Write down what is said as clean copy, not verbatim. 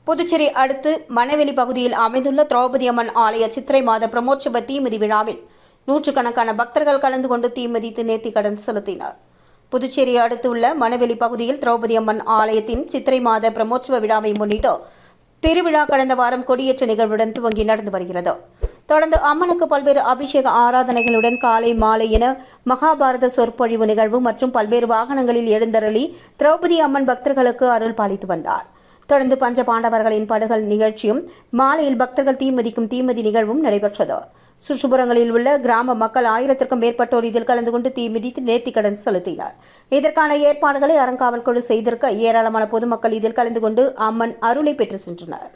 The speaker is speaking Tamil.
புதுச்சேரி அடுத்து மணவெளி பகுதியில் அமைந்துள்ள திரௌபதி அம்மன் ஆலய சித்திரை மாத பிரமோற்சவ தீமிதி விழாவில் நூற்றுக்கணக்கான பக்தர்கள் கலந்து கொண்டு தீமிதித்து நேர்த்திக்கடன் செலுத்தினர். புதுச்சேரி அடுத்துள்ள மணவெளி பகுதியில் திரௌபதி அம்மன் ஆலயத்தின் சித்திரை மாத பிரமோற்சவ விழாவை முன்னிட்டு திருவிழா கடந்த வாரம் கொடியேற்ற நிகழ்வுடன் துவங்கி நடந்து வருகிறது. தொடர்ந்து அம்மனுக்கு பல்வேறு அபிஷேக ஆராதனைகளுடன் காலை மாலை என மகாபாரத சொற்பொழிவு நிகழ்வு மற்றும் பல்வேறு வாகனங்களில் எழுந்தருளி திரௌபதி அம்மன் பக்தர்களுக்கு அருள் பாலித்து வந்தார். தொடர்ந்து பஞ்ச பாண்டவர்களின் படுகல் நிகழ்ச்சியும் மாலையில் பக்தர்கள் தீமதிக்கும் தீமதி நிகழ்வும் நடைபெற்றது. சுற்றுப்புறங்களில் உள்ள கிராம மக்கள் 1000க்கும் மேற்பட்டோர் இதில் கலந்து கொண்டு தீமிதித்து நேர்த்திக்கடன் செலுத்தினர். இதற்கான ஏற்பாடுகளை அறங்காவல் குழு செய்திருக்க ஏராளமான பொதுமக்கள் இதில் கலந்து கொண்டு அம்மன் அருளை பெற்று சென்றனர்.